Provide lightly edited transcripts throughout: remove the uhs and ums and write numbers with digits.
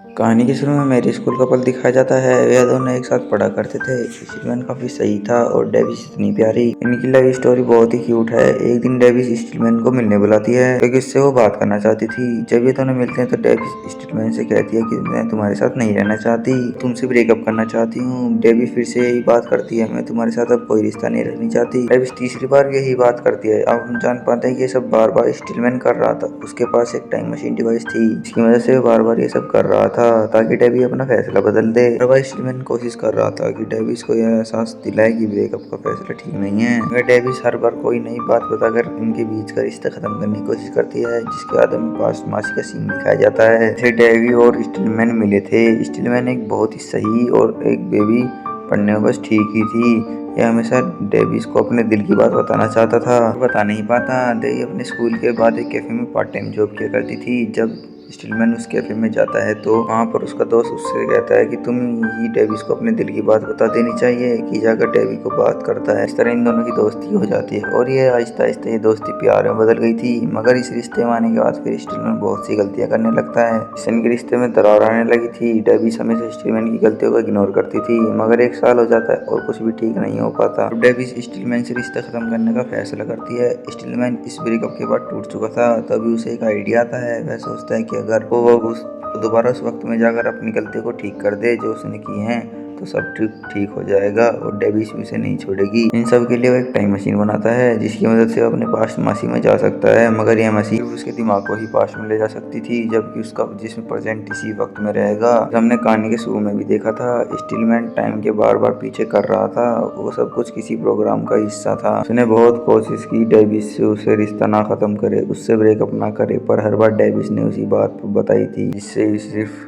कहानी के शुरू में मेरे स्कूल का पल दिखाया जाता है। वे दोनों एक साथ पढ़ा करते थे। स्टीलमैन काफी सही था और डेविस इतनी प्यारी। इनकी लव स्टोरी बहुत ही क्यूट है। एक दिन डेविस स्टीलमैन को मिलने बुलाती है क्योंकि उससे वो बात करना चाहती थी। जब ये दोनों मिलते हैं तो डेविस स्टीलमैन से कहती है कि मैं तुम्हारे साथ नहीं रहना चाहती, तुमसे ब्रेकअप करना चाहती हूँ। डेविस फिर से यही बात करती है, मैं तुम्हारे साथ अब कोई रिश्ता नहीं रखनी चाहती। डेविस तीसरी बार यही बात करती है। अब हम जान पाते हैं कि ये सब बार बार स्टीलमैन कर रहा था। उसके पास एक टाइम मशीन डिवाइस थी जिसकी वजह से बार बार ये सब कर रहा था ताकि डेवी अपना फैसला बदल दे। पर स्टीलमैन कोशिश कर रहा था कि डेविस को यह एहसास दिलाए कि ब्रेकअप का फैसला ठीक नहीं है। मगर डेविस हर बार कोई नई बात बताकर इनके बीच का रिश्ता खत्म करने की कोशिश करती है, जिसके बाद हमें पास्ट मासी का सीन दिखाया जाता है। जैसे डेवी और स्टीलमैन मिले थे। स्टीलमैन एक बहुत ही सही और एक बेबी पढ़ने में बस ठीक ही थी। यह हमेशा डेविस को अपने दिल की बात बताना चाहता था, बता नहीं पाता। डेवी अपने स्कूल के बाद एक कैफे में पार्ट टाइम जॉब किया करती थी। जब स्टीलमैन उस कैफे में जाता है तो वहाँ पर उसका दोस्त उससे कहता है कि तुम ही डेविस को अपने दिल की बात बता देनी चाहिए। कि जाकर डेवी को बात करता है। इस तरह इन दोनों की दोस्ती हो जाती है और ये आहिस्ता आहिस्ता ये दोस्ती प्यार में बदल गई थी। मगर इस रिश्ते में आने के बाद फिर स्टीलमैन बहुत सी गलतियां करने लगता है। इससे इनके रिश्ते में दरार आने लगी थी। डेविस हमेशा स्टीलमैन की गलतियों को इग्नोर करती थी। मगर एक साल हो जाता है और कुछ भी ठीक नहीं हो पाता। डेविस स्टीलमैन से रिश्ता खत्म करने का फैसला करती है। स्टीलमैन इस ब्रेकअप के बाद टूट चुका था। तभी उसे एक आइडिया आता है। वह सोचता है कि अगर वो उस दोबारा उस वक्त में जाकर अपनी गलती को ठीक कर दे जो उसने की है तो सब ठीक हो जाएगा और डेविस भी उसे नहीं छोड़ेगी। इन सब के लिए वो एक टाइम मशीन बनाता है जिसकी मदद से वो अपने पास्ट मासी में जा सकता है। मगर यह मशीन उसके दिमाग को ही पास्ट में ले जा सकती थी, जबकि उसका जिसम प्रेजेंट इसी वक्त में रहेगा। हमने कहानी के शुरू में भी देखा था, स्टीलमैन टाइम के बार बार पीछे कर रहा था। वो सब कुछ किसी प्रोग्राम का हिस्सा था। उसने बहुत कोशिश की डेविस से उसे रिश्ता ना खत्म करे, उससे ब्रेकअप ना करे, पर हर बार डेविस ने उसी बात बताई थी जिससे सिर्फ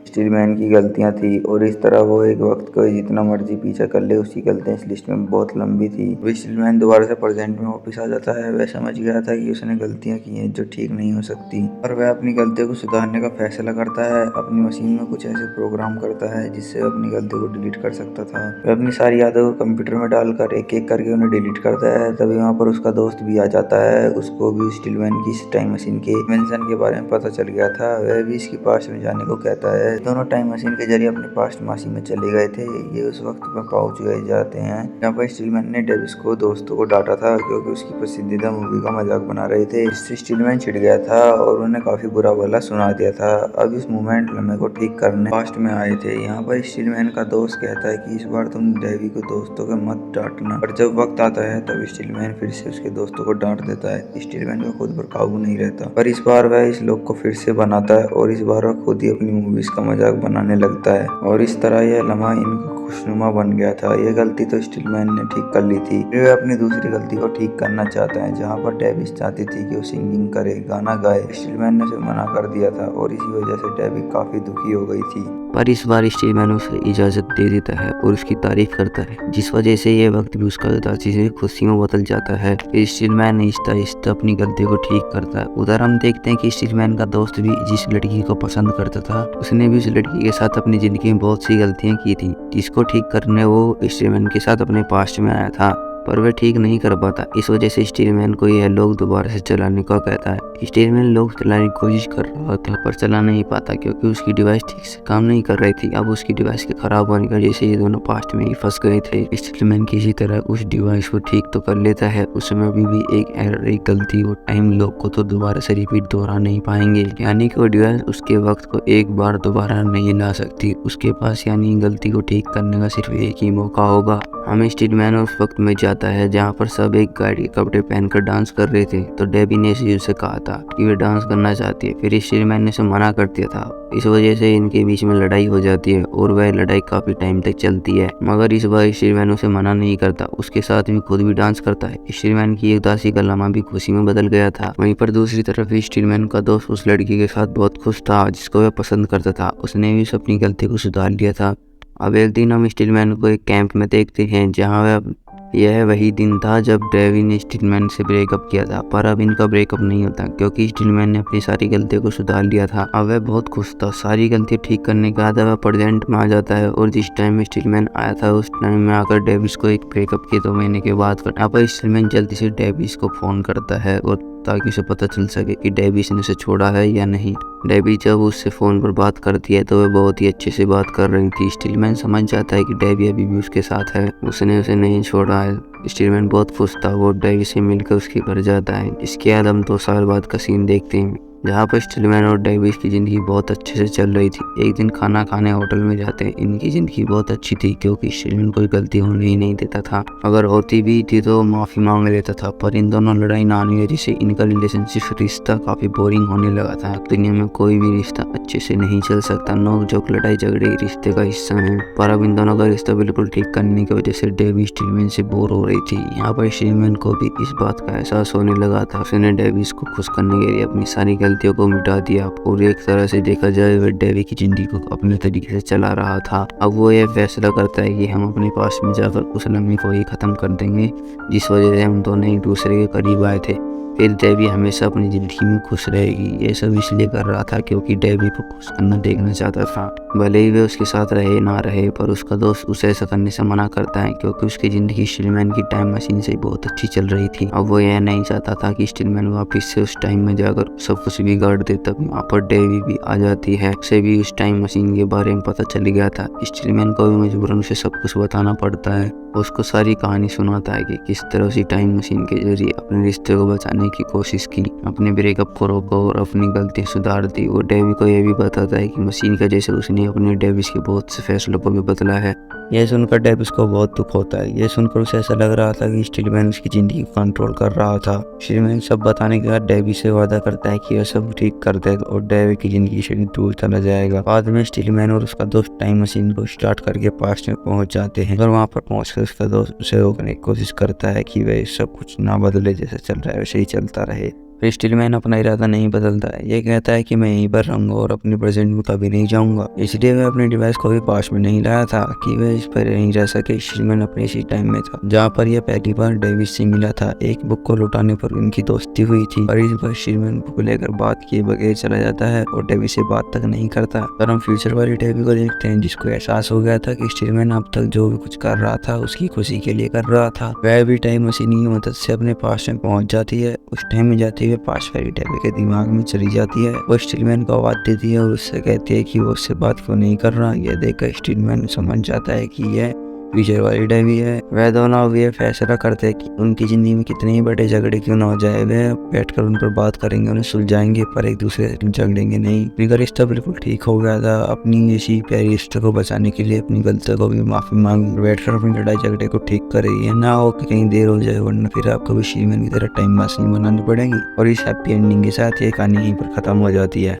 स्टीलमैन की गलतियां थी। और इस तरह वो एक वक्त को जितना मर्जी पीछा कर ले, उसकी गलतियां इस लिस्ट में बहुत लंबी थी। वही स्टीलमैन दोबारा से प्रेजेंट में वापस आ जाता है। वह समझ गया था कि उसने गलतियां की हैं जो ठीक नहीं हो सकती, और वह अपनी गलतियों को सुधारने का फैसला करता है। अपनी मशीन में कुछ ऐसे प्रोग्राम करता है जिससे वह अपनी गलतियों को डिलीट कर सकता था। वह अपनी सारी यादों को कंप्यूटर में डालकर एक एक करके उन्हें डिलीट करता है। तभी वहाँ पर उसका दोस्त भी आ जाता है। उसको भी स्टीलमैन की टाइम मशीन के इन्वेंशन के बारे में पता चल गया था। वह भी इसकी पास्ट में जाने को कहता है। दोनों टाइम मशीन के जरिए अपने पास्ट मासी में चले गए थे। ये उस वक्त पर पहुंच गए जाते हैं जहाँ पर स्टीलमैन ने डेविस को दोस्तों को डांटा था क्योंकि उसकी पसंदीदा मूवी का मजाक बना रहे थे। इससे स्टीलमैन चिढ़ गया था और उन्हें काफी बुरा भला सुना दिया था। अब इस मोमेंट लम्हे को ठीक करने पास्ट में आए थे। यहाँ पर स्टीलमैन का दोस्त कहता है कि इस बार तुम डेवी को दोस्तों को मत डांटना, पर जब वक्त आता है तब स्टीलमैन फिर से उसके दोस्तों को डांट देता है। स्टीलमैन का खुद पर काबू नहीं रहता, पर इस बार वह इस लोग को फिर से बनाता है और इस बार वह खुद ही अपनी मूवीज का मजाक बनाने लगता है। और इस तरह यह लम्हा इनका खुशनुमा बन गया था। यह गलती तो स्टीलमैन ने ठीक कर ली थी, फिर वह अपनी दूसरी गलती को ठीक करना चाहता है जहाँ पर डेविस चाहती थी कि वो सिंगिंग करे, गाना गाए। स्टीलमैन ने उसे मना कर दिया था और इसी वजह से डेवी काफी दुखी हो गई थी। पर इस बार स्टीलमैन उसे इजाज़त दे देता है और उसकी तारीफ करता है, जिस वजह से ये वक्त भी उसका उदासी से खुशी में बदल जाता है। फिर स्टीलमैन आहिस्ता आहिस्ता अपनी गलती को ठीक करता है। उधर हम देखते हैं कि स्टीलमैन का दोस्त भी जिस लड़की को पसंद करता था, उसने भी उस लड़की के साथ अपनी जिंदगी में बहुत सी गलतियां की थी, जिसको ठीक करने वो स्टीलमैन के साथ अपने पास्ट में आया था, पर वह ठीक नहीं कर पाता। इस वजह से स्टीलमैन को यह लोग दोबारा से चलाने को कहता है। स्टीलमैन लोग चलाने की कोशिश कर रहा था पर चला नहीं पाता क्योंकि उसकी डिवाइस ठीक से काम नहीं कर रही थी। अब उसकी डिवाइस के खराब होने की वजह से ये दोनों पास्ट में ही फंस गए थे। स्टीलमैन किसी तरह उस डिवाइस को ठीक तो कर लेता है। उसमें अभी भी एक एरर, एक गलती और टाइम लॉक को तो दोबारा से रिपीट दोहरा नहीं पाएंगे, यानी कि वो डिवाइस उसके वक्त को एक बार दोबारा नहीं ला सकती। उसके पास यानी गलती को ठीक करने का सिर्फ एक ही मौका होगा। हमें स्टीलमैन उस वक्त में जाता है जहाँ पर सब एक गाड़ी के कपड़े पहनकर डांस कर रहे थे। तो डेबी ने उसे कहा था कि वे डांस करना चाहती है, फिर स्टीलमैन ने उसे मना कर दिया था। इस वजह से इनके बीच में लड़ाई हो जाती है और वह लड़ाई काफी टाइम तक चलती है। मगर इस बार स्टीलमैन उसे मना नहीं करता, उसके साथ भी खुद भी डांस करता है। स्टीलमैन की उदासी का लम्हा भी खुशी में बदल गया था। वहीं पर दूसरी तरफ स्टीलमैन का दोस्त उस लड़की के साथ बहुत खुश था जिसको वह पसंद करता था। उसने भी अपनी गलती को सुधार लिया था। अब एक दिन हम स्टीलमैन को एक कैंप में देखते हैं जहाँ वह यह वही दिन था जब डेवी ने स्टीलमैन से ब्रेकअप किया था, पर अब इनका ब्रेकअप नहीं होता क्योंकि स्टीलमैन ने अपनी सारी गलतियों को सुधार लिया था। अब वह बहुत खुश था। सारी गलतियां ठीक करने के बाद वह प्रेजेंट में आ जाता है और जिस टाइम में स्टीलमैन आया था उस टाइम में आकर डेविस को एक ब्रेकअप के 2 महीने के बाद यहाँ पर स्टीलमैन जल्दी से डेविस को फोन करता है और ताकि उसे पता चल सके कि डेविस ने उसे छोड़ा है या नहीं। डेवी जब उससे फ़ोन पर बात करती है तो वह बहुत ही अच्छे से बात कर रही थी। स्टीलमैन समझ जाता है कि डेवी अभी भी उसके साथ है, उसने उसे नहीं छोड़ा है। स्टीलमैन बहुत खुश था। वो डेवी से मिलकर उसके घर जाता है। इसके बाद हम 2 साल बाद का सीन देखते हैं जहाँ पर स्टीलमैन और डेविस की ज़िंदगी बहुत अच्छे से चल रही थी। एक दिन खाना खाने होटल में जाते हैं। इनकी ज़िंदगी बहुत अच्छी थी क्योंकि स्टीलमैन कोई गलती होने ही नहीं देता था, अगर होती भी थी तो माफ़ी मांग लेता था। पर इन दोनों लड़ाई ना आने वजह से इनका रिलेशनशिप रिश्ता काफ़ी बोरिंग होने लगा था। दुनिया में कोई भी रिश्ता अच्छे से नहीं चल सकता। नोक झोंक लड़ाई झगड़े रिश्ते का हिस्सा है। पर अब इन दोनों का रिश्ता बिल्कुल ठीक करने की वजह से डेवी स्टीलमैन से बोर हो रही थी। यहाँ पर स्टीलमैन को भी इस बात का एहसास होने लगा था। उसने डेविस को खुश करने के लिए अपनी सारी गलतियों को मिटा दिया और एक तरह से देखा जाए वह डेवी की जिंदगी को अपने तरीके से चला रहा था। अब वो यह फैसला करता है कि हम अपने पास में जाकर उस लम्हे को ही खत्म कर देंगे जिस वजह से हम दोनों एक दूसरे के करीब आए थे। फिर डेवी हमेशा अपनी ज़िंदगी में खुश रहेगी। ये सब इसलिए कर रहा था क्योंकि डेवी को खुश करना देखना चाहता था। भले ही वे उसके साथ रहे ना रहे, पर उसका दोस्त उसे ऐसा करने से मना करता है क्योंकि उसकी ज़िंदगी स्टीलमैन की टाइम मशीन से बहुत अच्छी चल रही थी। अब वो यह नहीं चाहता था कि स्टीलमैन वापस से उस टाइम में जाकर सब कुछ बिगाड़ दे। तब वहाँ पर डेवी भी आ जाती है। उसे भी उस टाइम मशीन के बारे में पता चल गया था। स्टीलमैन को भी मजबूरन उसे सब कुछ बताना पड़ता है। उसको सारी कहानी सुनाता है कि किस तरह उसी टाइम मशीन के जरिए अपने रिश्ते को बचाने की कोशिश की, अपने ब्रेकअप को रोका और अपनी गलती सुधार दी। वो डेवी को यह भी बताता है कि मशीन की वजह से उसने अपने डेविस के बहुत से फैसलों को भी बदला है। यह सुनकर डेविस को बहुत दुख होता है। यह सुनकर उसे ऐसा लग रहा था कि स्टीलमैन उसकी ज़िंदगी को कंट्रोल कर रहा था। स्टीलमैन सब बताने के बाद डेविस से वादा करता है कि वह सब ठीक कर देगा और डेवी की ज़िंदगी से दूर चला जाएगा। बाद में स्टीलमैन और उसका दोस्त टाइम मशीन को स्टार्ट करके पास्ट में पहुंच जाते हैं और वहाँ पर पहुंचकर उसका दोस्त उसे रोकने की कोशिश करता है कि वह सब कुछ ना बदले, जैसे चल रहा है वैसे ही चलता रहे। फिर स्टीलमैन अपना इरादा नहीं बदलता है। ये कहता है कि मैं यहीं पर रहूंगा और अपने प्रेजेंट में कभी नहीं जाऊंगा। इसलिए वह अपने डिवाइस को भी पास में नहीं लाया था कि वह इस पर नहीं रह सके। स्टीलमैन अपने इसी टाइम में था जहाँ पर यह पहली बार डेविस से मिला था। एक बुक को लुटाने पर उनकी दोस्ती हुई थी, पर इस बार स्टीलमैन बुक लेकर बात किए बगैर चला जाता है और डेविस से बात तक नहीं करता। पर हम फ्यूचर वाली डेवी को देखते हैं जिसको एहसास हो गया था कि स्टीलमैन अब तक जो भी कुछ कर रहा था उसकी खुशी के लिए कर रहा था। वह भी टाइम मशीन की मदद से अपने पास में पहुंच जाती है। उस टाइम में जाते हुए पास वाली के दिमाग में चली जाती है। वो स्टीलमैन को आवाज देती है और उससे कहती है कि वो उससे बात क्यों नहीं कर रहा। यह देखकर स्टीलमैन समझ जाता है कि यह फ्यूचर वाली डेवी है। वह दोनों अब ये फैसला करते हैं कि उनकी जिंदगी में कितने ही बड़े झगड़े क्यों ना हो जाए, वे बैठकर उन पर बात करेंगे, उन्हें सुलझाएंगे, पर एक दूसरे से झगड़ेंगे नहीं। उनका रिश्ता बिल्कुल ठीक हो गया था। अपनी इसी प्यारी रिश्ते को बचाने के लिए अपनी गलतियों को भी माफी मांग बैठकर अपनी लड़ाई झगड़े को ठीक कर रही है। ना हो कि कहीं देर हो जाए, वरना फिर आपको भी स्टीलमैन की तरह टाइम मशीन बनानी पड़ेगी। और इस हैप्पी एंडिंग के साथ ये कहानी यहीं पर खत्म हो जाती है।